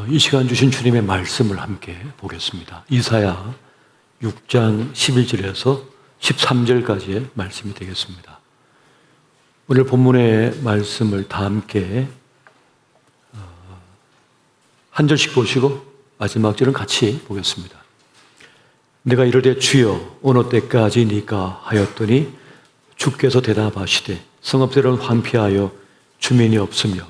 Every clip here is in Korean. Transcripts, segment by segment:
이 시간 주신 주님의 말씀을 함께 보겠습니다. 이사야 6장 11절에서 13절까지의 말씀이 되겠습니다. 오늘 본문의 말씀을 다 함께 한 절씩 보시고 마지막 절은 같이 보겠습니다. 내가 이르되 주여 어느 때까지니까 하였더니 주께서 대답하시되 성읍들은 황폐하여 주민이 없으며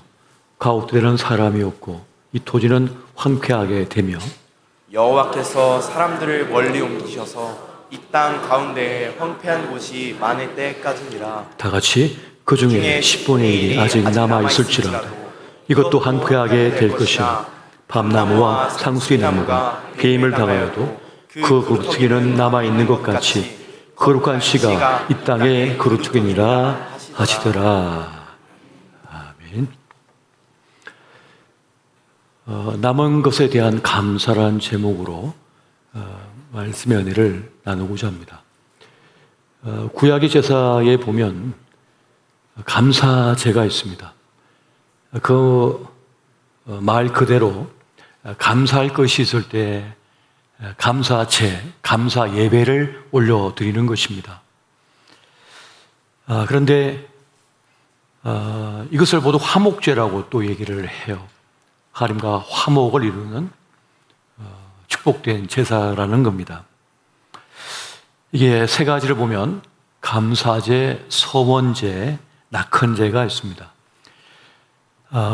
가옥들에는 사람이 없고 이 토지는 황폐하게 되며 여호와께서 사람들을 멀리 옮기셔서 이 땅 가운데에 황폐한 곳이 많을 때까지니라. 다 같이 그 중에 10분의 1이 아직 남아있을지라도 이것도 황폐하게 될 것이며 밤나무와 상수리 나무가 배임을 당하여도 그 그루터기는 남아있는 것 같이 거룩한 씨가 이 땅에 그루터기니라 하시더라. 아멘. 남은 것에 대한 감사라는 제목으로 말씀의 은혜를 나누고자 합니다. 구약의 제사에 보면 감사제가 있습니다. 그 말 그대로 감사할 것이 있을 때 감사제, 감사 예배를 올려드리는 것입니다. 그런데 이것을 모두 화목제라고 또 얘기를 해요. 하나님과 화목을 이루는 축복된 제사라는 겁니다. 이게 세 가지를 보면 감사제, 서원제, 낙헌제가 있습니다.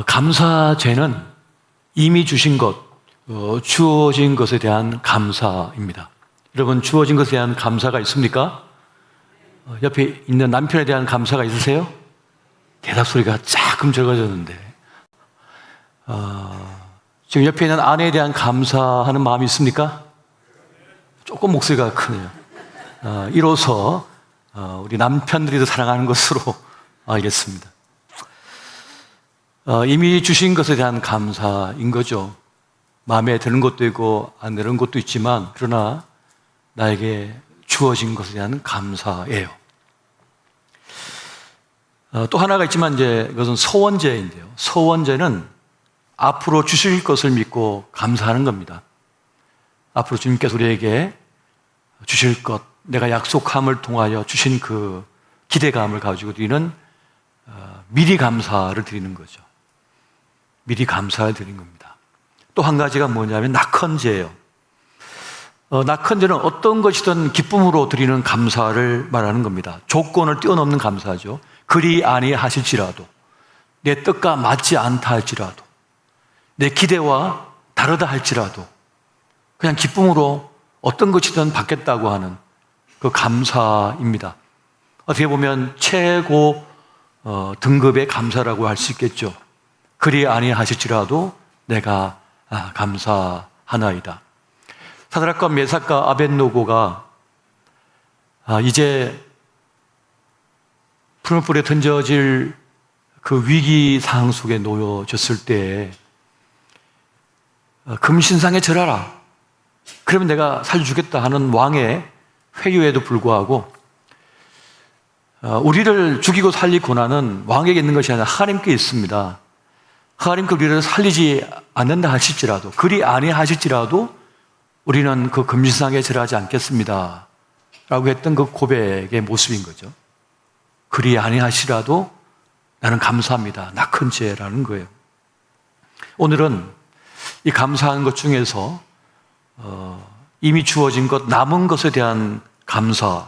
감사제는 이미 주신 것, 주어진 것에 대한 감사입니다. 여러분, 주어진 것에 대한 감사가 있습니까? 옆에 있는 남편에 대한 감사가 있으세요? 대답 소리가 조금 적어졌는데 지금 옆에 있는 아내에 대한 감사하는 마음이 있습니까? 조금 목소리가 크네요. 이로써 우리 남편들이 더 사랑하는 것으로 알겠습니다. 이미 주신 것에 대한 감사인 거죠. 마음에 드는 것도 있고 안 드는 것도 있지만 그러나 나에게 주어진 것에 대한 감사예요. 또 하나가 있지만 이제 그것은 서원제인데요. 서원제는 앞으로 주실 것을 믿고 감사하는 겁니다. 앞으로 주님께서 우리에게 주실 것, 내가 약속함을 통하여 주신 그 기대감을 가지고 드리는 미리 감사를 드리는 거죠. 미리 감사를 드리는 겁니다. 또 한 가지가 뭐냐면 낙헌제예요. 낙헌제는 어떤 것이든 기쁨으로 드리는 감사를 말하는 겁니다. 조건을 뛰어넘는 감사죠. 그리 아니하실지라도, 내 뜻과 맞지 않다 할지라도, 내 기대와 다르다 할지라도 그냥 기쁨으로 어떤 것이든 받겠다고 하는 그 감사입니다. 어떻게 보면 최고 등급의 감사라고 할 수 있겠죠. 그리 아니하실지라도 내가 감사하나이다. 사드락과 메삭과 아벳노고가 이제 푸른 불에 던져질 그 위기 상황 속에 놓여졌을 때 금신상에 절하라. 그러면 내가 살려주겠다 하는 왕의 회유에도 불구하고 우리를 죽이고 살릴 고난은 왕에게 있는 것이 아니라 하나님께 있습니다. 하나님께 우리를 살리지 않는다 하실지라도, 그리 아니하실지라도 우리는 그 금신상에 절하지 않겠습니다 라고 했던 그 고백의 모습인 거죠. 그리 아니하시라도 나는 감사합니다. 낙헌제라는 거예요. 오늘은 이 감사하는 것 중에서 이미 주어진 것, 남은 것에 대한 감사,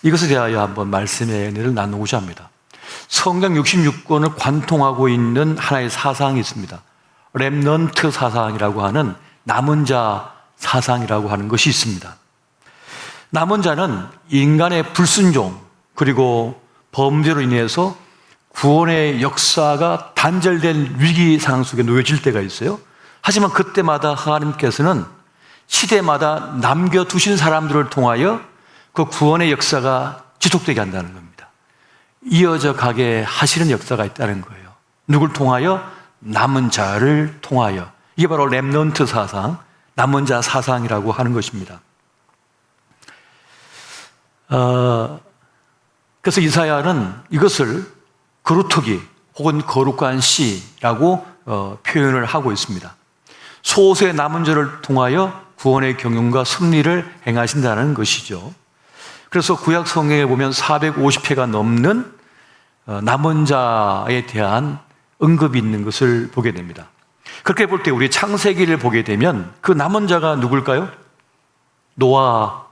이것에 대하여 한번 말씀의 은혜를 나누고자 합니다. 성경 66권을 관통하고 있는 하나의 사상이 있습니다. 렘넌트 사상이라고 하는 남은 자 사상이라고 하는 것이 있습니다. 남은 자는 인간의 불순종 그리고 범죄로 인해서 구원의 역사가 단절된 위기 상황 속에 놓여질 때가 있어요. 하지만 그때마다 하나님께서는 시대마다 남겨두신 사람들을 통하여 그 구원의 역사가 지속되게 한다는 겁니다. 이어져 가게 하시는 역사가 있다는 거예요. 누굴 통하여? 남은 자를 통하여. 이게 바로 렘넌트 사상, 남은 자 사상이라고 하는 것입니다. 그래서 이사야는 이것을 거루터기 혹은 거룩한 씨라고 표현을 하고 있습니다. 소수의 남은 자를 통하여 구원의 경륜과 승리를 행하신다는 것이죠. 그래서 구약 성경에 보면 450회가 넘는 남은 자에 대한 언급이 있는 것을 보게 됩니다. 그렇게 볼 때 우리 창세기를 보게 되면 그 남은 자가 누굴까요? 노아와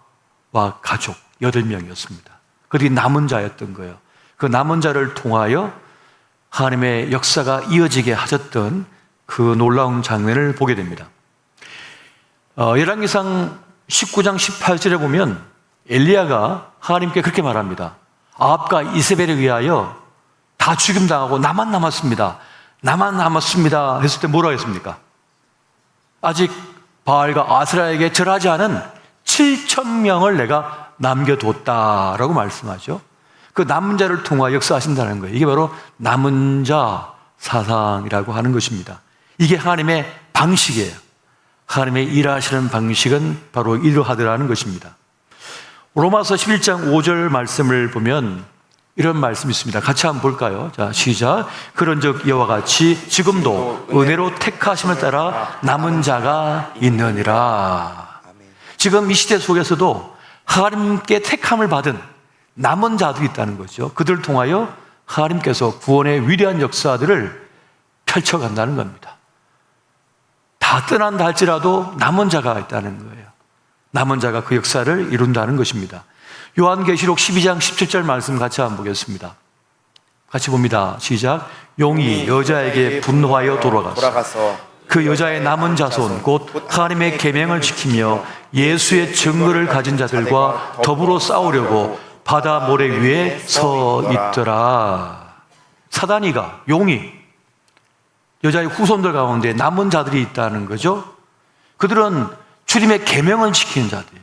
가족 8명이었습니다. 그들이 남은 자였던 거예요. 그 남은 자를 통하여 하나님의 역사가 이어지게 하셨던 그 놀라운 장면을 보게 됩니다. 열왕기상 19장 18절에 보면 엘리야가 하나님께 그렇게 말합니다. 아합과 이세벨에 의하여 다 죽임당하고 나만 남았습니다. 나만 남았습니다 했을 때 뭐라고 했습니까? 아직 바알과 아스라에게 절하지 않은 7,000명을 내가 남겨뒀다라고 말씀하죠. 그 남은 자를 통하여 역사하신다는 거예요. 이게 바로 남은 자 사상이라고 하는 것입니다. 이게 하나님의 방식이에요. 하나님의 일하시는 방식은 바로 이러하더라는 것입니다. 로마서 11장 5절 말씀을 보면 이런 말씀이 있습니다. 같이 한번 볼까요? 자, 시작. 그런즉 이와 같이 지금도 은혜로 택하심을 따라 남은 자가 있느니라. 지금 이 시대 속에서도 하나님께 택함을 받은 남은 자들이 있다는 거죠. 그들을 통하여 하나님께서 구원의 위대한 역사들을 펼쳐간다는 겁니다. 다 떠난다 할지라도 남은 자가 있다는 거예요. 남은 자가 그 역사를 이룬다는 것입니다. 요한계시록 12장 17절 말씀 같이 한번 보겠습니다. 같이 봅니다. 시작. 용이 여자에게 분노하여 돌아가서 그 여자의 남은 자손 곧 하나님의 계명을 지키며 예수의 증거를 가진 자들과 더불어 싸우려고 바다 모래 위에 서 있더라. 사단이가, 용이 여자의 후손들 가운데 남은 자들이 있다는 거죠. 그들은 주님의 계명을 지키는 자들이에요.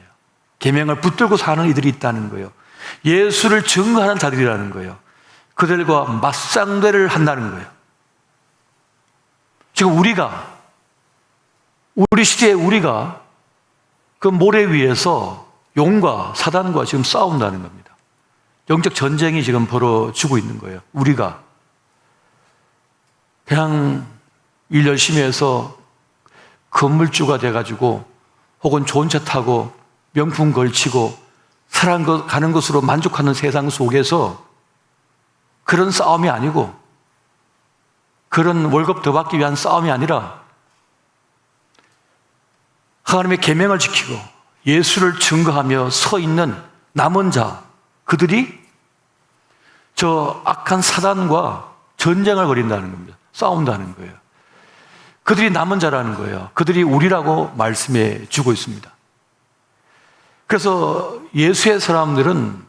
계명을 붙들고 사는 이들이 있다는 거예요. 예수를 증거하는 자들이라는 거예요. 그들과 맞상대를 한다는 거예요. 지금 우리 시대에 우리가 그 모래 위에서 용과 사단과 지금 싸운다는 겁니다. 영적 전쟁이 지금 벌어지고 있는 거예요. 우리가 그냥 일 열심히 해서 건물주가 돼가지고 혹은 좋은 차 타고 명품 걸치고 가는 것으로 만족하는 세상 속에서 그런 싸움이 아니고 그런 월급 더 받기 위한 싸움이 아니라 하나님의 계명을 지키고 예수를 증거하며 서 있는 남은 자, 그들이 저 악한 사단과 전쟁을 벌인다는 겁니다. 싸운다는 거예요. 그들이 남은 자라는 거예요. 그들이 우리라고 말씀해 주고 있습니다. 그래서 예수의 사람들은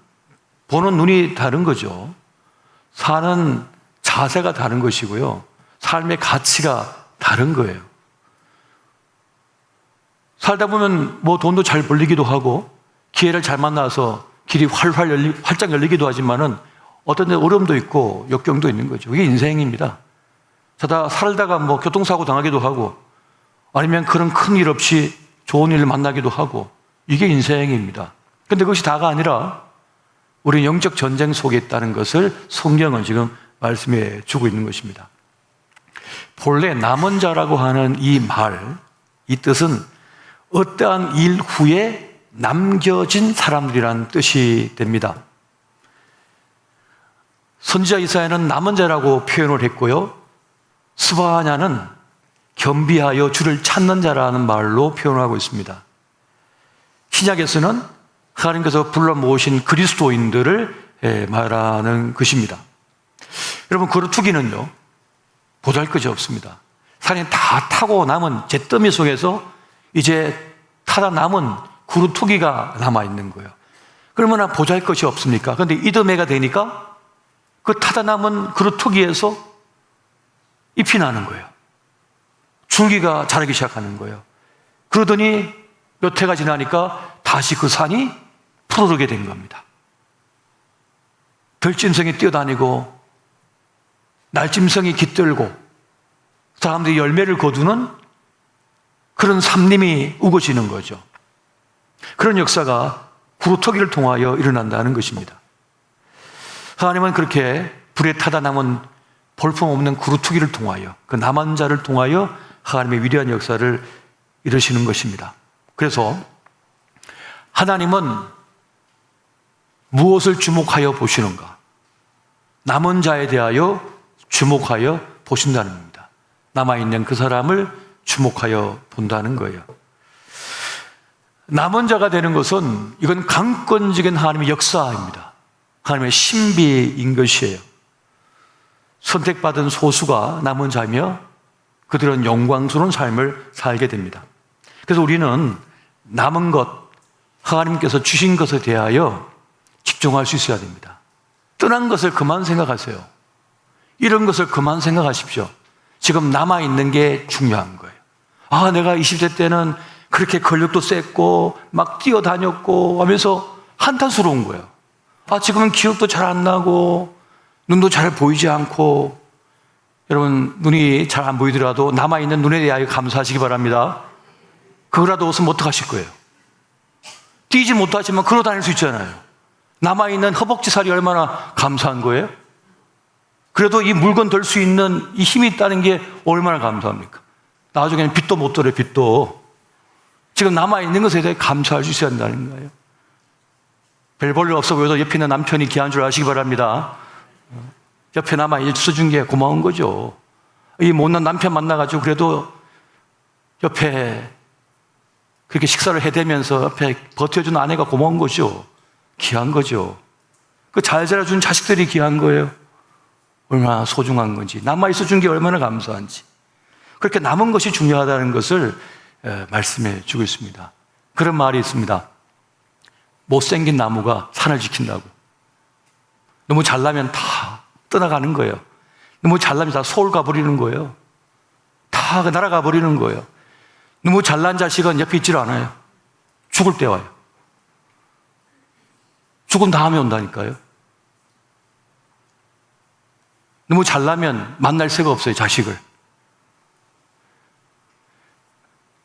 보는 눈이 다른 거죠. 사는 자세가 다른 것이고요. 삶의 가치가 다른 거예요. 살다 보면 뭐 돈도 잘 벌리기도 하고 기회를 잘 만나서 길이 활짝 열리기도 하지만은 어떤 데 어려움도 있고 역경도 있는 거죠. 그게 인생입니다. 살다가 뭐 교통사고 당하기도 하고 아니면 그런 큰 일 없이 좋은 일을 만나기도 하고 이게 인생입니다. 그런데 그것이 다가 아니라 우리 영적 전쟁 속에 있다는 것을 성경은 지금 말씀해 주고 있는 것입니다. 본래 남은 자라고 하는 이 뜻은 어떠한 일 후에 남겨진 사람들이라는 뜻이 됩니다. 선지자 이사야는 남은 자라고 표현을 했고요. 스바냐는 겸비하여 주를 찾는 자라는 말로 표현하고 있습니다. 신약에서는 하나님께서 불러 모으신 그리스도인들을 말하는 것입니다. 여러분, 거루투기는요 보잘것이 없습니다. 산에 다 타고 남은 잿더미 속에서 이제 타다 남은 그루투기가 남아있는 거예요. 그러면 보잘것이 없습니까? 그런데 이듬해가 되니까 그 타다 남은 그루투기에서 잎이 나는 거예요. 줄기가 자라기 시작하는 거예요. 그러더니 몇 해가 지나니까 다시 그 산이 푸르르게 된 겁니다. 들짐승이 뛰어다니고 날짐승이 깃들고 사람들이 열매를 거두는 그런 삶림이 우거지는 거죠. 그런 역사가 구루터기를 통하여 일어난다는 것입니다. 하나님은 그렇게 불에 타다 남은 볼품없는 구루터기를 통하여 그 남은 자를 통하여 하나님의 위대한 역사를 이루시는 것입니다. 그래서 하나님은 무엇을 주목하여 보시는가? 남은 자에 대하여 주목하여 보신다는 겁니다. 남아있는 그 사람을 주목하여 본다는 거예요. 남은 자가 되는 것은 이건 강권적인 하나님의 역사입니다. 하나님의 신비인 것이에요. 선택받은 소수가 남은 자며 그들은 영광스러운 삶을 살게 됩니다. 그래서 우리는 남은 것, 하나님께서 주신 것에 대하여 집중할 수 있어야 됩니다. 떠난 것을 그만 생각하세요. 이런 것을 그만 생각하십시오. 지금 남아있는 게 중요한 거예요. 아, 내가 20대 때는 그렇게 근력도 셌고 막 뛰어다녔고 하면서 한탄스러운 거예요. 아, 지금은 기억도 잘 안 나고 눈도 잘 보이지 않고. 여러분, 눈이 잘 안 보이더라도 남아있는 눈에 대하여 감사하시기 바랍니다. 그거라도 없으면 어떡하실 거예요? 뛰지 못하지만 걸어 다닐 수 있잖아요. 남아있는 허벅지살이 얼마나 감사한 거예요? 그래도 이 물건 들 수 있는 이 힘이 있다는 게 얼마나 감사합니까? 나중에는 빚도 못 들어요, 빚도. 지금 남아있는 것에 대해 감사할 수 있어야 한다는 거예요. 별 볼일 없어 보여도 옆에 있는 남편이 귀한 줄 아시기 바랍니다. 옆에 남아 있어준 게 고마운 거죠. 이 못난 남편 만나가지고 그래도 옆에 그렇게 식사를 해대면서 옆에 버텨준 아내가 고마운 거죠. 귀한 거죠. 그 잘 자라준 자식들이 귀한 거예요. 얼마나 소중한 건지, 남아 있어준 게 얼마나 감사한지. 그렇게 남은 것이 중요하다는 것을 말씀해 주고 있습니다. 그런 말이 있습니다. 못생긴 나무가 산을 지킨다고. 너무 잘나면 다 떠나가는 거예요. 너무 잘나면 다 서울 가버리는 거예요. 다 날아가 버리는 거예요. 너무 잘난 자식은 옆에 있질 않아요. 죽을 때 와요. 죽은 다음에 온다니까요. 너무 잘나면 만날 새가 없어요, 자식을.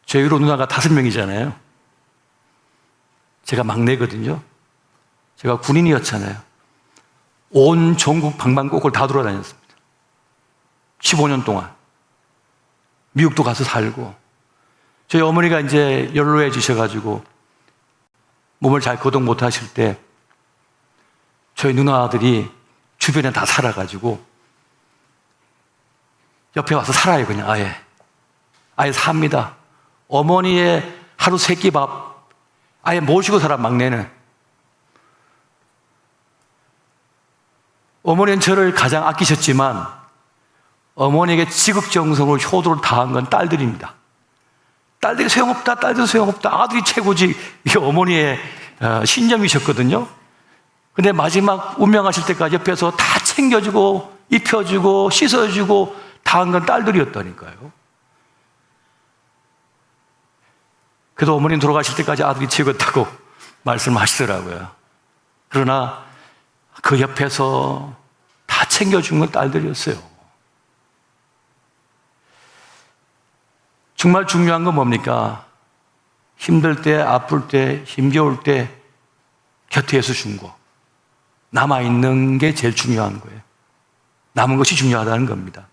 제 위로 누나가 5명이잖아요. 제가 막내거든요. 제가 군인이었잖아요. 온 전국 방방곡곡을 다 돌아다녔습니다. 15년 동안. 미국도 가서 살고. 저희 어머니가 이제 연로해지셔가지고 몸을 잘 거동 못 하실 때 저희 누나들이 주변에 다 살아가지고 옆에 와서 살아요, 그냥 아예. 아예 삽니다. 어머니의 하루 세끼 밥 아예 모시고 살아, 막내는. 어머니는 저를 가장 아끼셨지만 어머니에게 지극정성으로 효도를 다한 건 딸들입니다. 딸들이 소용없다, 딸들 소용없다, 아들이 최고지. 이게 어머니의 신념이셨거든요. 근데 마지막 운명하실 때까지 옆에서 다 챙겨주고 입혀주고 씻어주고 다 한 건 딸들이었다니까요. 그래도 어머님 돌아가실 때까지 아들이 최고였다고 말씀하시더라고요. 그러나 그 옆에서 다 챙겨준 건 딸들이었어요. 정말 중요한 건 뭡니까? 힘들 때, 아플 때, 힘겨울 때 곁에서 준 거. 남아있는 게 제일 중요한 거예요. 남은 것이 중요하다는 겁니다.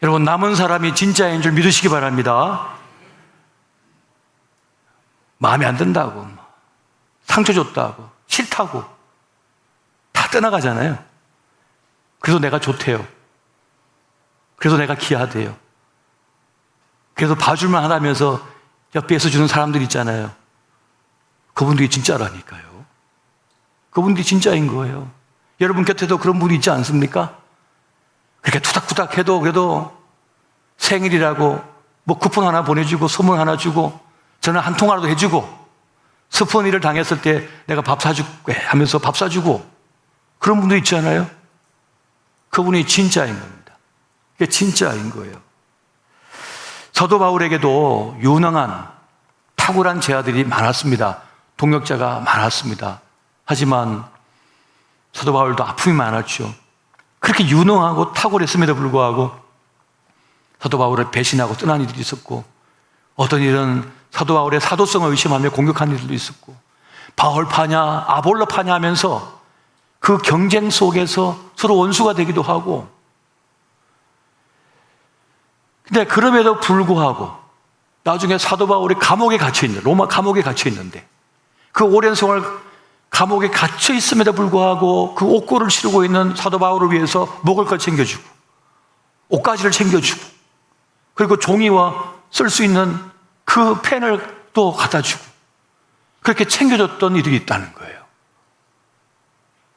여러분, 남은 사람이 진짜인 줄 믿으시기 바랍니다. 마음에 안 든다고, 상처 줬다고, 싫다고 다 떠나가잖아요. 그래서 내가 좋대요. 그래서 내가 귀하대요. 그래서 봐줄만 하다면서 옆에서 주는 사람들 있잖아요. 그분들이 진짜라니까요. 그분들이 진짜인 거예요. 여러분 곁에도 그런 분이 있지 않습니까? 그렇게 투닥투닥 해도 그래도 생일이라고 뭐 쿠폰 하나 보내주고 선물 하나 주고 전화 한 통화라도 해주고 슬픈 일을 당했을 때 내가 밥 사줄게 하면서 밥 사주고 그런 분도 있잖아요. 그분이 진짜인 겁니다. 그게 진짜인 거예요. 사도 바울에게도 유능한 탁월한 제자들이 많았습니다. 동역자가 많았습니다. 하지만 사도 바울도 아픔이 많았죠. 그렇게 유능하고 탁월했음에도 불구하고 사도 바울을 배신하고 떠난 이들이 있었고, 어떤 일은 사도 바울의 사도성을 의심하며 공격한 일도 있었고, 바울 파냐 아볼로 파냐 하면서 그 경쟁 속에서 서로 원수가 되기도 하고, 근데 그럼에도 불구하고 나중에 사도 바울이 감옥에 갇혀 있는, 로마 감옥에 갇혀 있는데 그 오랜 세월 감옥에 갇혀 있음에도 불구하고 그 옥고를 치르고 있는 사도 바울을 위해서 먹을 것 챙겨주고 옷가지를 챙겨주고 그리고 종이와 쓸 수 있는 그 펜을 또 갖다 주고 그렇게 챙겨줬던 이들이 있다는 거예요.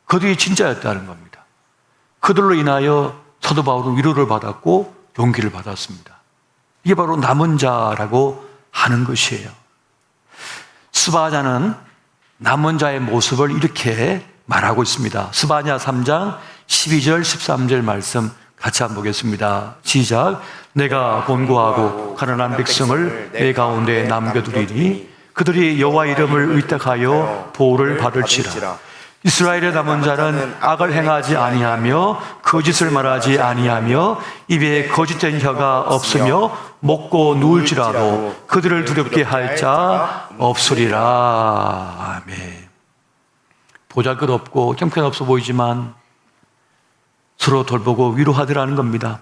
그들이 진짜였다는 겁니다. 그들로 인하여 사도 바울은 위로를 받았고 용기를 받았습니다. 이게 바로 남은 자라고 하는 것이에요. 스바냐는 남은 자의 모습을 이렇게 말하고 있습니다. 스바냐 3장 12절 13절 말씀 같이 한번 보겠습니다. 시작. 내가 본고하고 가난한 백성을 내 가운데 남겨두리니 그들이 여호와 이름을 의탁하여 보호를 받을지라. 이스라엘의 남은 자는 악을 행하지 아니하며 거짓을 말하지 아니하며 입에 거짓된 혀가 없으며 먹고 누울지라도 그들을 두렵게 할 자 없으리라. 아멘. 보잘것없고 형편없어 보이지만 서로 돌보고 위로하더라는 겁니다.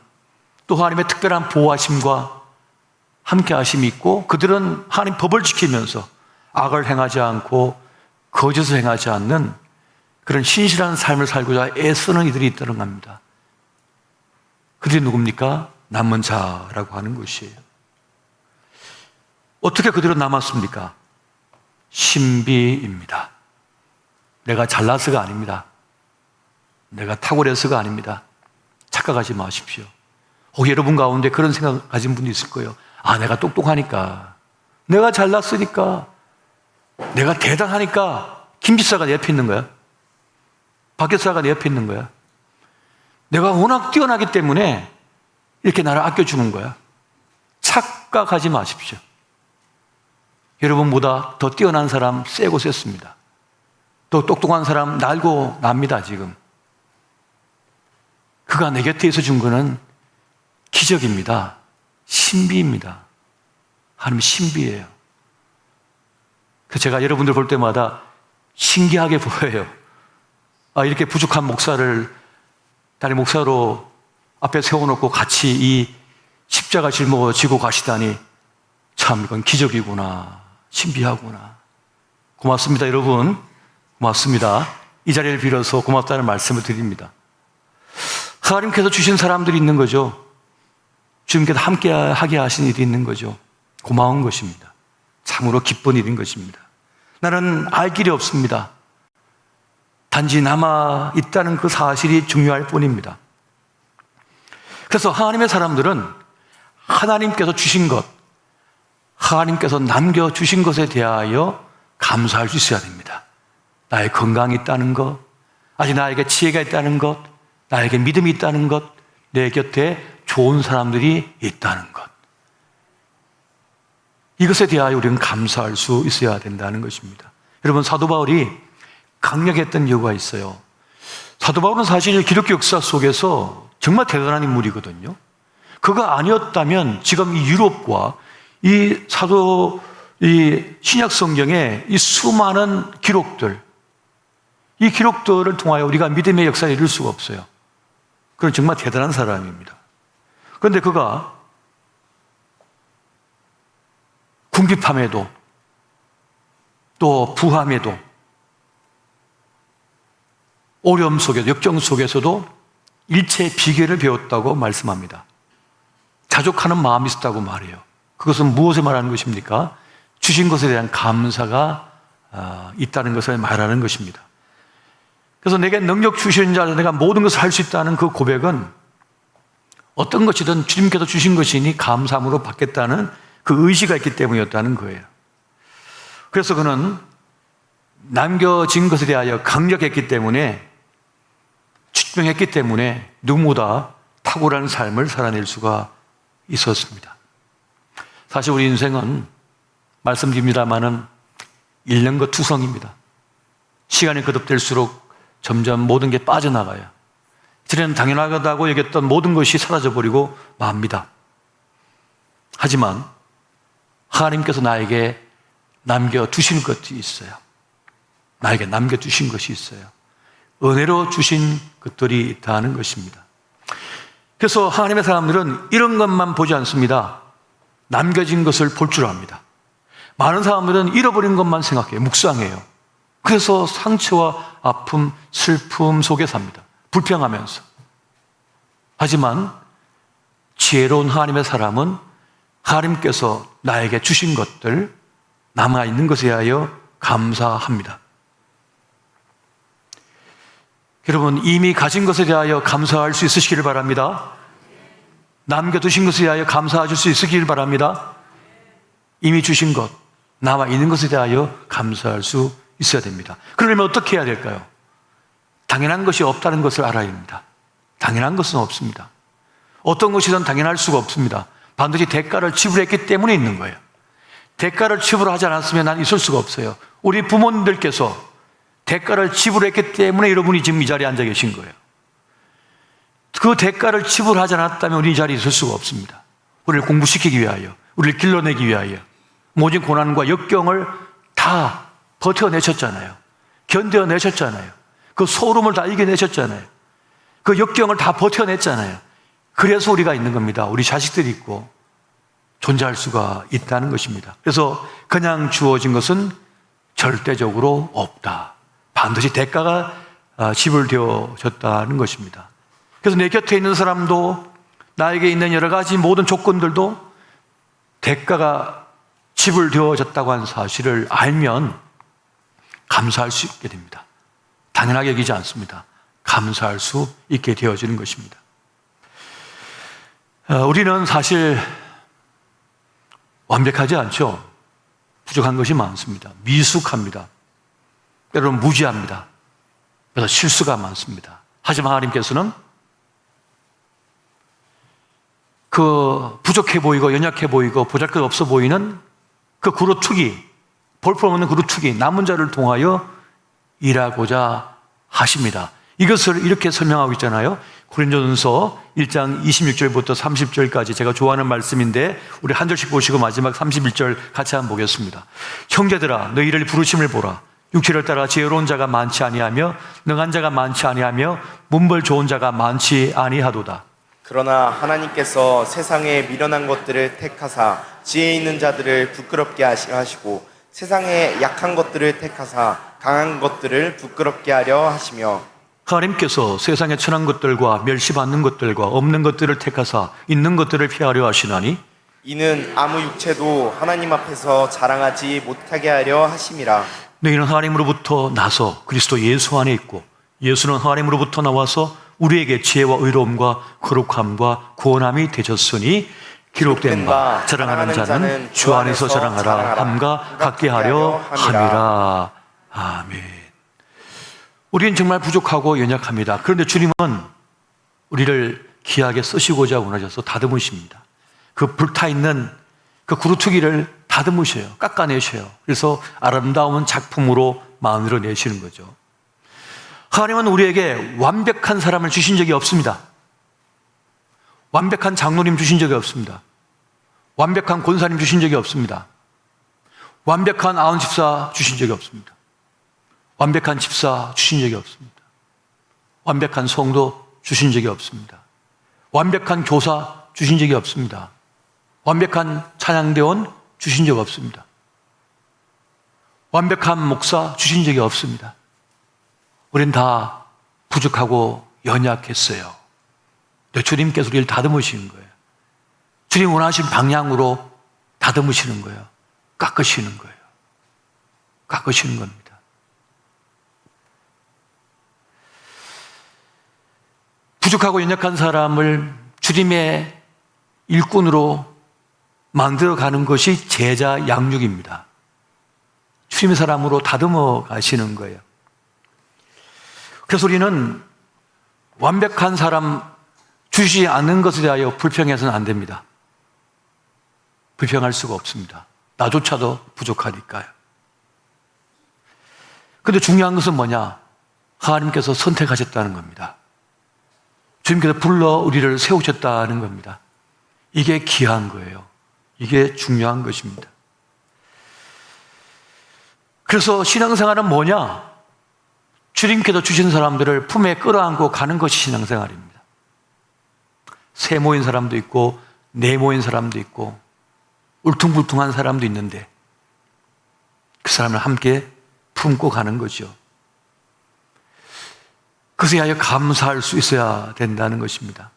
또 하나님의 특별한 보호하심과 함께하심이 있고 그들은 하나님 법을 지키면서 악을 행하지 않고 거짓을 행하지 않는 그런 신실한 삶을 살고자 애쓰는 이들이 있다는 겁니다. 그들이 누굽니까? 남은 자라고 하는 것이에요. 어떻게 그들은 남았습니까? 신비입니다. 내가 잘나서가 아닙니다. 내가 탁월해서가 아닙니다. 착각하지 마십시오. 혹 여러분 가운데 그런 생각 가진 분이 있을 거예요. 아, 내가 똑똑하니까, 내가 잘났으니까, 내가 대단하니까 김지사가 내 옆에 있는 거야. 박교사가 내 옆에 있는 거야. 내가 워낙 뛰어나기 때문에 이렇게 나를 아껴주는 거야. 착각하지 마십시오. 여러분보다 더 뛰어난 사람 세고 셌습니다. 더 똑똑한 사람 날고 납니다, 지금. 그가 내 곁에 있어 준 거는 기적입니다. 신비입니다. 하나님 신비예요. 제가 여러분들 볼 때마다 신기하게 보여요. 아, 이렇게 부족한 목사를 다른 목사로 앞에 세워놓고 같이 이 십자가 짊어지고 가시다니 참 이건 기적이구나. 신비하구나. 고맙습니다, 여러분. 고맙습니다. 이 자리를 빌어서 고맙다는 말씀을 드립니다. 하나님께서 주신 사람들이 있는 거죠. 주님께서 함께하게 하신 일이 있는 거죠. 고마운 것입니다. 참으로 기쁜 일인 것입니다. 나는 알 길이 없습니다. 단지 남아 있다는 그 사실이 중요할 뿐입니다. 그래서 하나님의 사람들은 하나님께서 주신 것, 하나님께서 남겨주신 것에 대하여 감사할 수 있어야 됩니다. 나의 건강이 있다는 것, 아직 나에게 지혜가 있다는 것, 나에게 믿음이 있다는 것, 내 곁에 좋은 사람들이 있다는 것. 이것에 대하여 우리는 감사할 수 있어야 된다는 것입니다. 여러분, 사도 바울이 강력했던 이유가 있어요. 사도 바울은 사실 기독교 역사 속에서 정말 대단한 인물이거든요. 그가 아니었다면 지금 이 유럽과 이 신약 성경의 이 수많은 기록들, 이 기록들을 통하여 우리가 믿음의 역사를 이룰 수가 없어요. 그건 정말 대단한 사람입니다. 그런데 그가 궁핍함에도 또 부함에도 어려움 속에서, 역경 속에서도 일체의 비결을 배웠다고 말씀합니다. 자족하는 마음이 있었다고 말해요. 그것은 무엇을 말하는 것입니까? 주신 것에 대한 감사가 있다는 것을 말하는 것입니다. 그래서 내게 능력 주신 자, 내가 모든 것을 할 수 있다는 그 고백은 어떤 것이든 주님께서 주신 것이니 감사함으로 받겠다는 그 의지가 있기 때문이었다는 거예요. 그래서 그는 남겨진 것에 대하여 강력했기 때문에, 주명했기 때문에 누구보다 탁월한 삶을 살아낼 수가 있었습니다. 사실 우리 인생은 말씀드립니다마는 1년과 투성입니다. 시간이 거듭될수록 점점 모든 게 빠져나가요. 이전에는 당연하다고 여겼던 모든 것이 사라져버리고 맙니다. 하지만 하나님께서 나에게 남겨주신 것이 있어요. 나에게 남겨주신 것이 있어요. 은혜로 주신 것들이 있다는 것입니다. 그래서 하나님의 사람들은 이런 것만 보지 않습니다. 남겨진 것을 볼 줄 압니다. 많은 사람들은 잃어버린 것만 생각해요. 묵상해요. 그래서 상처와 아픔, 슬픔 속에 삽니다. 불평하면서. 하지만 지혜로운 하나님의 사람은 하나님께서 나에게 주신 것들, 남아있는 것에 대하여 감사합니다. 여러분, 이미 가진 것에 대하여 감사할 수 있으시기를 바랍니다. 남겨두신 것에 대하여 감사하실 수 있으시기를 바랍니다. 이미 주신 것, 남아있는 것에 대하여 감사할 수 있어야 됩니다. 그러려면 어떻게 해야 될까요? 당연한 것이 없다는 것을 알아야 합니다. 당연한 것은 없습니다. 어떤 것이든 당연할 수가 없습니다. 반드시 대가를 지불했기 때문에 있는 거예요. 대가를 지불하지 않았으면 난 있을 수가 없어요. 우리 부모님들께서 대가를 지불했기 때문에 여러분이 지금 이 자리에 앉아 계신 거예요. 그 대가를 지불하지 않았다면 우리 이 자리에 있을 수가 없습니다. 우리를 공부시키기 위하여, 우리를 길러내기 위하여 모든 고난과 역경을 다 버텨내셨잖아요. 견뎌내셨잖아요. 그 소름을 다 이겨내셨잖아요. 그 역경을 다 버텨냈잖아요. 그래서 우리가 있는 겁니다. 우리 자식들이 있고 존재할 수가 있다는 것입니다. 그래서 그냥 주어진 것은 절대적으로 없다. 반드시 대가가 지불되어졌다는 것입니다. 그래서 내 곁에 있는 사람도, 나에게 있는 여러 가지 모든 조건들도 대가가 지불되어졌다고 하는 사실을 알면 감사할 수 있게 됩니다. 당연하게 여기지 않습니다. 감사할 수 있게 되어지는 것입니다. 우리는 사실 완벽하지 않죠. 부족한 것이 많습니다. 미숙합니다. 때로는 무지합니다. 그래서 실수가 많습니다. 하지만 하나님께서는 그 부족해 보이고 연약해 보이고 보잘것없어 보이는 그 그루터기, 볼품없는 그루터기, 남은 자를 통하여 일하고자 하십니다. 이것을 이렇게 설명하고 있잖아요. 고린도전서 1장 26절부터 30절까지 제가 좋아하는 말씀인데 우리 한 절씩 보시고 마지막 31절 같이 한번 보겠습니다. 형제들아, 너희를 부르심을 보라. 육체를 따라 지혜로운 자가 많지 아니하며 능한 자가 많지 아니하며 문벌 좋은 자가 많지 아니하도다. 그러나 하나님께서 세상에 미련한 것들을 택하사 지혜 있는 자들을 부끄럽게 하시고 세상에 약한 것들을 택하사 강한 것들을 부끄럽게 하려 하시며 하나님께서 세상의 천한 것들과 멸시받는 것들과 없는 것들을 택하사 있는 것들을 피하려 하시나니 이는 아무 육체도 하나님 앞에서 자랑하지 못하게 하려 하심이라. 너희는 하나님으로부터 나서 그리스도 예수 안에 있고 예수는 하나님으로부터 나와서 우리에게 지혜와 의로움과 거룩함과 구원함이 되셨으니 기록된 바 자랑하는 자는 주 안에서 자랑하라 함과 같게 하려 함이라. 아멘. 우리는 정말 부족하고 연약합니다. 그런데 주님은 우리를 귀하게 쓰시고자 원하셔서 다듬으십니다. 그 불타있는 그 구루터기를 다듬으셔요. 깎아내셔요. 그래서 아름다운 작품으로 만들어내시는 거죠. 하나님은 우리에게 완벽한 사람을 주신 적이 없습니다. 완벽한 장로님 주신 적이 없습니다. 완벽한 권사님 주신 적이 없습니다. 완벽한 아흔 집사 주신 적이 없습니다. 완벽한 집사 주신 적이 없습니다. 완벽한 성도 주신 적이 없습니다. 완벽한 교사 주신 적이 없습니다. 완벽한 찬양대원 주신 적 없습니다. 완벽한 목사 주신 적이 없습니다. 우린 다 부족하고 연약했어요. 근데 주님께서 우리를 다듬으시는 거예요. 주님 원하신 방향으로 다듬으시는 거예요. 깎으시는 거예요. 깎으시는 겁니다. 부족하고 연약한 사람을 주님의 일꾼으로 만들어가는 것이 제자 양육입니다. 주님의 사람으로 다듬어 가시는 거예요. 그래서 우리는 완벽한 사람 주시지 않는 것에 대하여 불평해서는 안 됩니다. 불평할 수가 없습니다. 나조차도 부족하니까요. 그런데 중요한 것은 뭐냐? 하나님께서 선택하셨다는 겁니다. 주님께서 불러 우리를 세우셨다는 겁니다. 이게 귀한 거예요. 이게 중요한 것입니다. 그래서 신앙생활은 뭐냐? 주님께서 주신 사람들을 품에 끌어안고 가는 것이 신앙생활입니다. 세 모인 사람도 있고 네 모인 사람도 있고 울퉁불퉁한 사람도 있는데 그 사람을 함께 품고 가는 거죠. 그것에 하여 감사할 수 있어야 된다는 것입니다.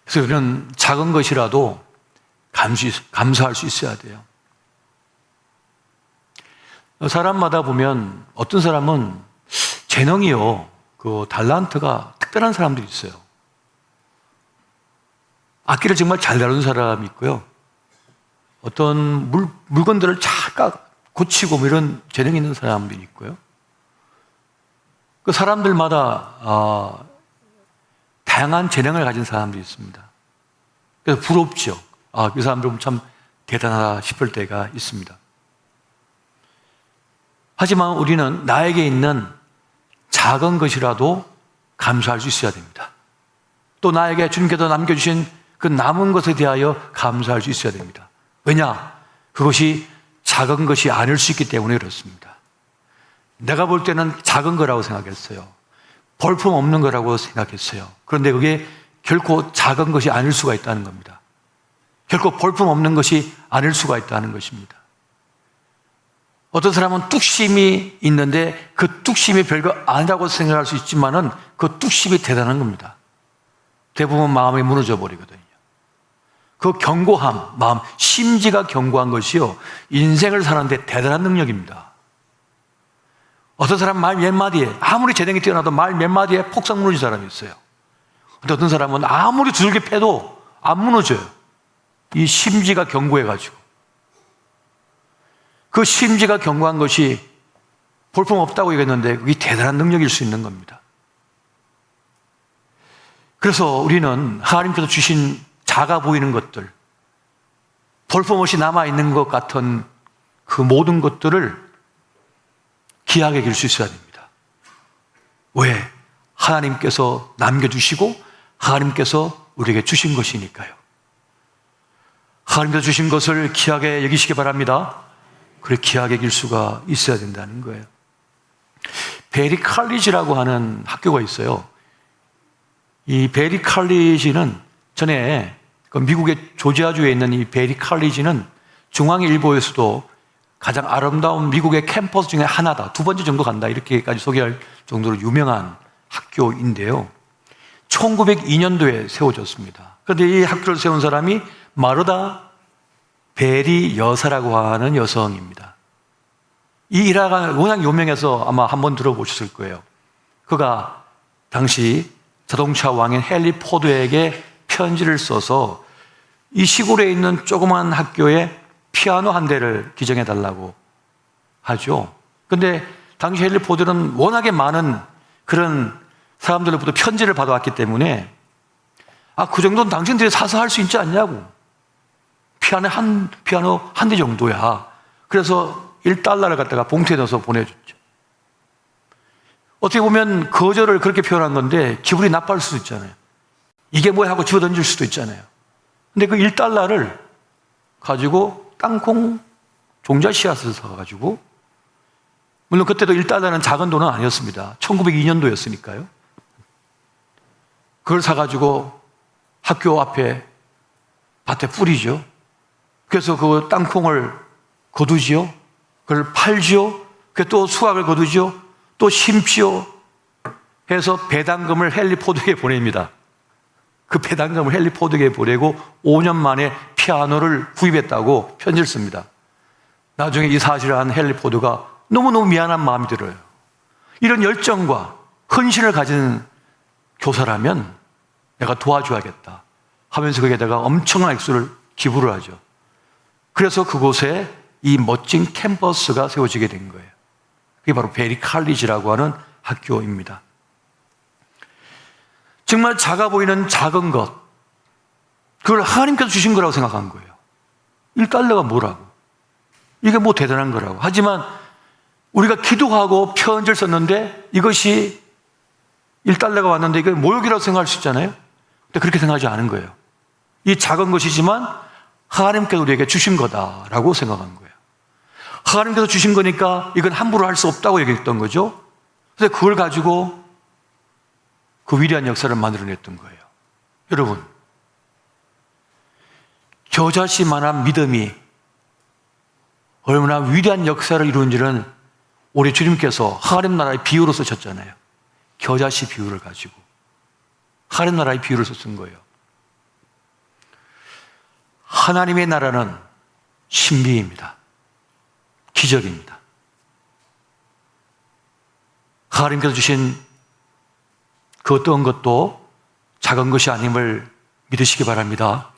그래서 우리는 작은 것이라도 감사할 수 있어야 돼요. 사람마다 보면 어떤 사람은 재능이요, 그 달란트가 특별한 사람들이 있어요. 악기를 정말 잘 다루는 사람이 있고요. 어떤 물건들을 잘 고치고 뭐 이런 재능이 있는 사람들이 있고요. 그 사람들마다 다양한 재능을 가진 사람들이 있습니다. 그래서 부럽죠. 그 사람들은 참 대단하다 싶을 때가 있습니다. 하지만 우리는 나에게 있는 작은 것이라도 감사할 수 있어야 됩니다. 또 나에게 주님께서 남겨주신 그 남은 것에 대하여 감사할 수 있어야 됩니다. 왜냐? 그것이 작은 것이 아닐 수 있기 때문에 그렇습니다. 내가 볼 때는 작은 거라고 생각했어요. 볼품 없는 거라고 생각했어요. 그런데 그게 결코 작은 것이 아닐 수가 있다는 겁니다. 결코 볼품 없는 것이 아닐 수가 있다는 것입니다. 어떤 사람은 뚝심이 있는데 그 뚝심이 별거 아니라고 생각할 수 있지만은 그 뚝심이 대단한 겁니다. 대부분 마음이 무너져 버리거든요. 그 견고함, 마음, 심지가 견고한 것이요, 인생을 사는데 대단한 능력입니다. 어떤 사람 말 몇 마디에, 아무리 재능이 뛰어나도 말 몇 마디에 폭삭 무너진 사람이 있어요. 근데 어떤 사람은 아무리 두들겨 패도 안 무너져요. 이 심지가 견고해가지고. 그 심지가 견고한 것이 볼품 없다고 얘기했는데 그게 대단한 능력일 수 있는 겁니다. 그래서 우리는 하나님께서 주신 작아 보이는 것들, 볼품 없이 남아있는 것 같은 그 모든 것들을 귀하게 여길 수 있어야 됩니다. 왜? 하나님께서 남겨주시고 하나님께서 우리에게 주신 것이니까요. 하나님께서 주신 것을 귀하게 여기시기 바랍니다. 그래 귀하게 여길 수가 있어야 된다는 거예요. 베리 칼리지라고 하는 학교가 있어요. 이 베리 칼리지는 전에 그 미국의 조지아주에 있는 이 베리 칼리지는 중앙일보에서도 가장 아름다운 미국의 캠퍼스 중에 하나다. 두 번째 정도 간다. 이렇게까지 소개할 정도로 유명한 학교인데요. 1902년도에 세워졌습니다. 그런데 이 학교를 세운 사람이 마르다 베리 여사라고 하는 여성입니다. 이 일화가 워낙 유명해서 아마 한번 들어보셨을 거예요. 그가 당시 자동차 왕인 헨리 포드에게 편지를 써서 이 시골에 있는 조그만 학교에 피아노 한 대를 기증해 달라고 하죠. 그런데 당시 헨리 포드는 워낙에 많은 그런 사람들로부터 편지를 받아왔기 때문에 그 정도는 당신들이 사서 할 수 있지 않냐고. 피아노 한 대 정도야. 그래서 $1를 갖다가 봉투에 넣어서 보내줬죠. 어떻게 보면 거절을 그렇게 표현한 건데 기분이 나빠할 수도 있잖아요. 이게 뭐야 하고 집어던질 수도 있잖아요. 근데 그 $1를 가지고 땅콩 종자 씨앗을 사가지고, 물론 그때도 $1는 작은 돈은 아니었습니다. 1902년도였으니까요. 그걸 사가지고 학교 앞에 밭에 뿌리죠. 그래서 그 땅콩을 거두지요. 그걸 팔지요. 또 수확을 거두지요. 또 심지요. 해서 배당금을 헨리 포드에게 보냅니다. 그 배당금을 헨리 포드에게 보내고 5년 만에 피아노를 구입했다고 편지를 씁니다. 나중에 이 사실을 한 헨리 포드가 너무너무 미안한 마음이 들어요. 이런 열정과 헌신을 가진 교사라면 내가 도와줘야겠다 하면서 거기에다가 엄청난 액수를 기부를 하죠. 그래서 그곳에 이 멋진 캠퍼스가 세워지게 된 거예요. 그게 바로 베리 칼리지라고 하는 학교입니다. 정말 작아 보이는 작은 것, 그걸 하나님께서 주신 거라고 생각한 거예요. $1가 뭐라고? 이게 뭐 대단한 거라고. 하지만 우리가 기도하고 편지를 썼는데 이것이 $1가 왔는데 이게 모욕이라고 생각할 수 있잖아요. 근데 그렇게 생각하지 않은 거예요. 이 작은 것이지만 하나님께서 우리에게 주신 거다라고 생각한 거예요. 하나님께서 주신 거니까 이건 함부로 할 수 없다고 얘기했던 거죠. 그래서 그걸 가지고 그 위대한 역사를 만들어냈던 거예요. 여러분, 겨자씨만한 믿음이 얼마나 위대한 역사를 이루는지는 우리 주님께서 하나님 나라의 비유로 쓰셨잖아요. 겨자씨 비유를 가지고 하나님 나라의 비유를 쓴 거예요. 하나님의 나라는 신비입니다. 기적입니다. 하나님께서 주신 그 어떤 것도 작은 것이 아님을 믿으시기 바랍니다.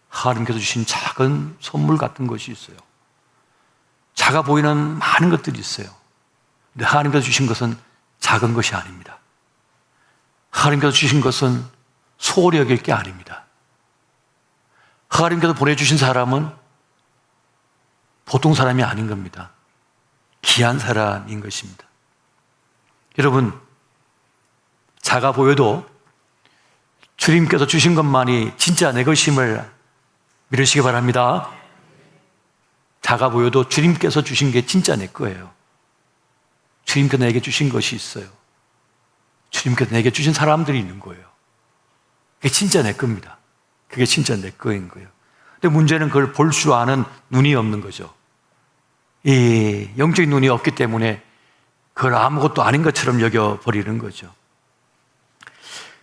하나님께서 주신 작은 선물 같은 것이 있어요. 작아 보이는 많은 것들이 있어요. 근데 하나님께서 주신 것은 작은 것이 아닙니다. 하나님께서 주신 것은 소홀히 여길 게 아닙니다. 하나님께서 보내주신 사람은 보통 사람이 아닌 겁니다. 귀한 사람인 것입니다. 여러분, 작아 보여도 주님께서 주신 것만이 진짜 내 것임을 믿으시기 바랍니다. 작아 보여도 주님께서 주신 게 진짜 내 거예요. 주님께서 내게 주신 것이 있어요. 주님께서 내게 주신 사람들이 있는 거예요. 그게 진짜 내 겁니다. 그게 진짜 내 거인 거예요. 근데 문제는 그걸 볼 줄 아는 눈이 없는 거죠. 이 영적인 눈이 없기 때문에 그걸 아무것도 아닌 것처럼 여겨버리는 거죠.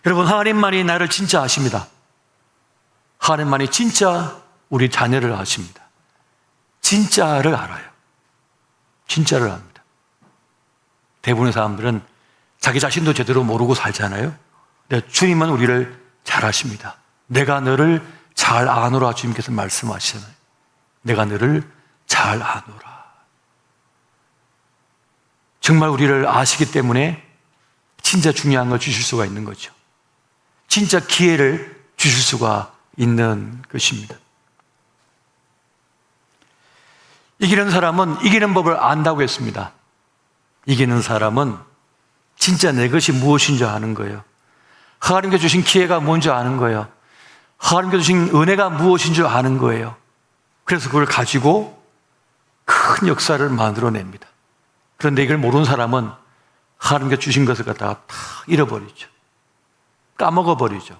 여러분, 하나님만이 나를 진짜 아십니다. 하나님만이 진짜 우리 자녀를 아십니다. 진짜를 알아요. 진짜를 압니다. 대부분의 사람들은 자기 자신도 제대로 모르고 살잖아요. 근데 주님은 우리를 잘 아십니다. 내가 너를 잘 아노라 주님께서 말씀하시잖아요. 내가 너를 잘 아노라. 정말 우리를 아시기 때문에 진짜 중요한 걸 주실 수가 있는 거죠. 진짜 기회를 주실 수가 있는 것입니다. 이기는 사람은 이기는 법을 안다고 했습니다. 이기는 사람은 진짜 내 것이 무엇인 줄 아는 거예요. 하나님께 주신 기회가 뭔지 아는 거예요. 하나님께 주신 은혜가 무엇인 줄 아는 거예요. 그래서 그걸 가지고 큰 역사를 만들어냅니다. 그런데 이걸 모르는 사람은 하나님께 주신 것을 갖다가 다 잃어버리죠. 까먹어버리죠.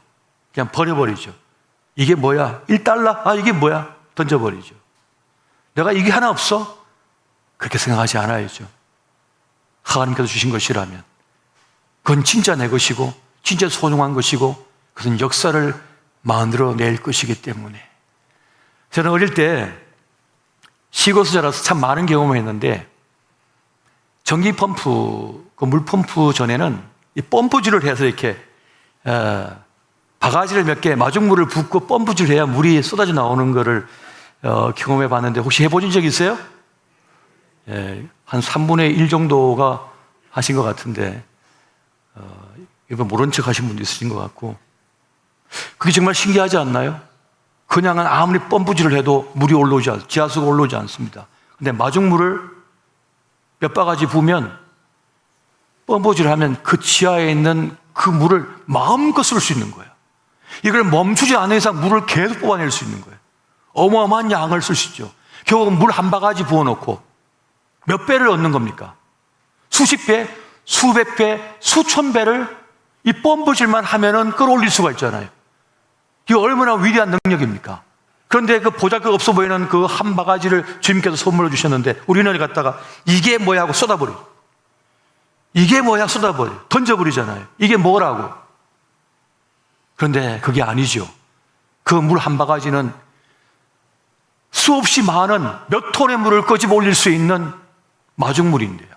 그냥 버려버리죠. 이게 뭐야? 1달러? 아, 이게 뭐야? 던져버리죠. 내가 이게 하나 없어? 그렇게 생각하지 않아야죠. 하나님께서 주신 것이라면 그건 진짜 내 것이고 진짜 소중한 것이고 그것은 역사를 만들어낼 것이기 때문에. 저는 어릴 때 시골에서 자라서 참 많은 경험을 했는데 전기 펌프, 그 물펌프 전에는 이 펌프질을 해서 이렇게 바가지를 몇 개 마중물을 붓고 펌프질을 해야 물이 쏟아져 나오는 거를 경험해 봤는데 혹시 해보신 적 있어요? 예, 한 3분의 1 정도가 하신 것 같은데 이번 모른 척 하신 분도 있으신 것 같고 그게 정말 신기하지 않나요? 그냥은 아무리 펌프질을 해도 물이 올라오지 않습니다. 지하수가 올라오지 않습니다. 근데 마중물을 몇 바가지 부으면 펌프질을 하면 그 지하에 있는 그 물을 마음껏 쓸 수 있는 거예요. 이걸 멈추지 않는 이상 물을 계속 뽑아낼 수 있는 거예요. 어마어마한 양을 쓸 수 있죠. 결국 물 한 바가지 부어놓고 몇 배를 얻는 겁니까? 수십 배, 수백 배, 수천 배를 이 펌프질만 하면은 끌어올릴 수가 있잖아요. 이게 얼마나 위대한 능력입니까? 그런데 그 보잘것 없어 보이는 그 한 바가지를 주님께서 선물로 주셨는데 우리는 갖다가 이게 뭐야 하고 쏟아버려. 이게 뭐야 쏟아버려. 던져버리잖아요. 이게 뭐라고. 그런데 그게 아니죠. 그 물 한 바가지는 수없이 많은 몇 톤의 물을 끄집어 올릴 수 있는 마중물인데요.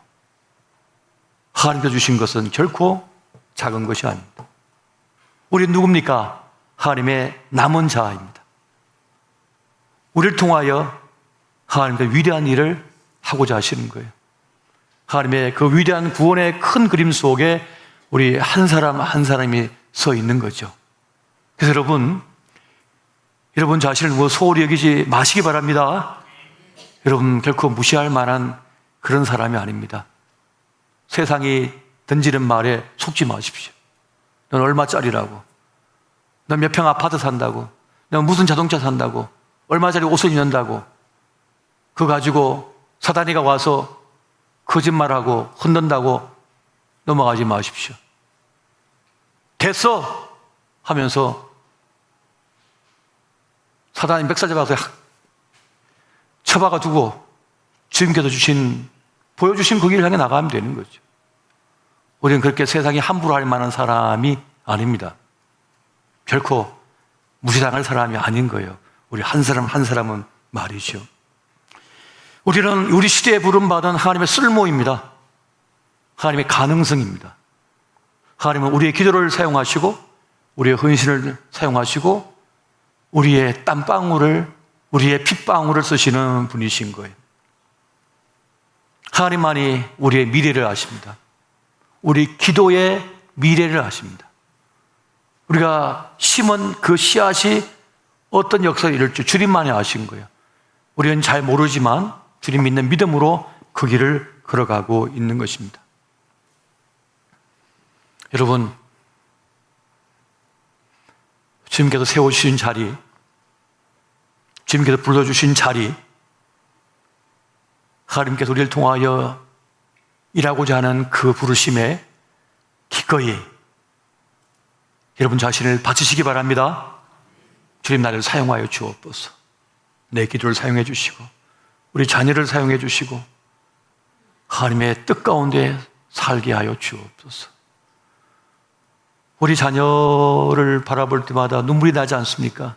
하나님께서 주신 것은 결코 작은 것이 아닙니다. 우리는 누굽니까? 하나님의 남은 자입니다. 우리를 통하여 하나님의 위대한 일을 하고자 하시는 거예요. 하나님의 그 위대한 구원의 큰 그림 속에 우리 한 사람 한 사람이 서 있는 거죠. 그래서 여러분 자신을 뭐 소홀히 여기지 마시기 바랍니다. 여러분 결코 무시할 만한 그런 사람이 아닙니다. 세상이 던지는 말에 속지 마십시오. 넌 얼마짜리라고? 넌 몇 평 아파트 산다고? 넌 무슨 자동차 산다고? 얼마짜리 옷을 입는다고? 그거 가지고 사단이가 와서 거짓말하고 흔든다고 넘어가지 마십시오. 됐어! 하면서 사단이 멱살 잡아서 쳐박아 두고 주님께서 보여주신 그 길을 향해 나가면 되는 거죠. 우리는 그렇게 세상이 함부로 할 만한 사람이 아닙니다. 결코 무시당할 사람이 아닌 거예요. 우리 한 사람 한 사람은 말이죠. 우리는 우리 시대에 부름받은 하나님의 쓸모입니다. 하나님의 가능성입니다. 하나님은 우리의 기도를 사용하시고 우리의 헌신을 사용하시고 우리의 땀방울을, 우리의 핏방울을 쓰시는 분이신 거예요. 하나님만이 우리의 미래를 아십니다. 우리 기도의 미래를 아십니다. 우리가 심은 그 씨앗이 어떤 역사를 이룰 줄 주님만이 아신 거예요. 우리는 잘 모르지만 주님 믿는 믿음으로 그 길을 걸어가고 있는 것입니다. 여러분, 주님께서 세워주신 자리, 주님께서 불러주신 자리, 하나님께서 우리를 통하여 일하고자 하는 그 부르심에 기꺼이 여러분 자신을 바치시기 바랍니다. 주님 나를 사용하여 주옵소서. 내 기도를 사용해 주시고 우리 자녀를 사용해 주시고 하나님의 뜻 가운데 살게 하여 주옵소서. 우리 자녀를 바라볼 때마다 눈물이 나지 않습니까?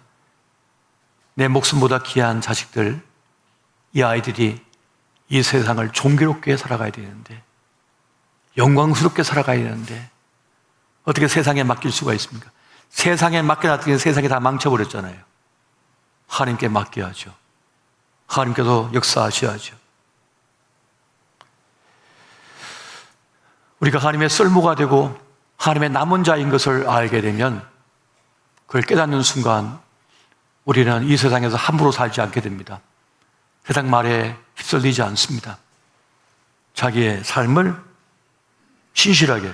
내 목숨보다 귀한 자식들, 이 아이들이 이 세상을 존귀롭게 살아가야 되는데, 영광스럽게 살아가야 되는데 어떻게 세상에 맡길 수가 있습니까? 세상에 맡겨놨더니 세상이 다 망쳐버렸잖아요. 하나님께 맡겨야죠. 하나님께서 역사하셔야죠. 우리가 하나님의 쓸모가 되고 하나님의 남은 자인 것을 알게 되면 그걸 깨닫는 순간 우리는 이 세상에서 함부로 살지 않게 됩니다. 세상 말에 휩쓸리지 않습니다. 자기의 삶을 신실하게,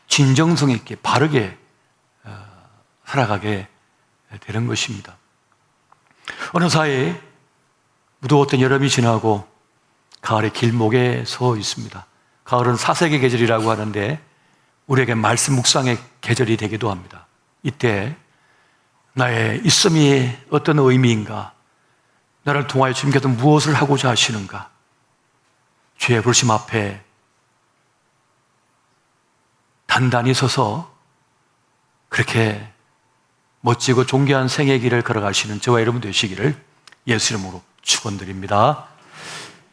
진정성 있게, 바르게 살아가게 되는 것입니다. 어느 사이에 무더웠던 여름이 지나고 가을의 길목에 서 있습니다. 가을은 사색의 계절이라고 하는데 우리에게 말씀 묵상의 계절이 되기도 합니다. 이때 나의 있음이 어떤 의미인가? 나를 통하여 주님께서 무엇을 하고자 하시는가? 주의 부르심 앞에 단단히 서서 그렇게 멋지고 존귀한 생의 길을 걸어가시는 저와 여러분 되시기를 예수 이름으로 축원드립니다.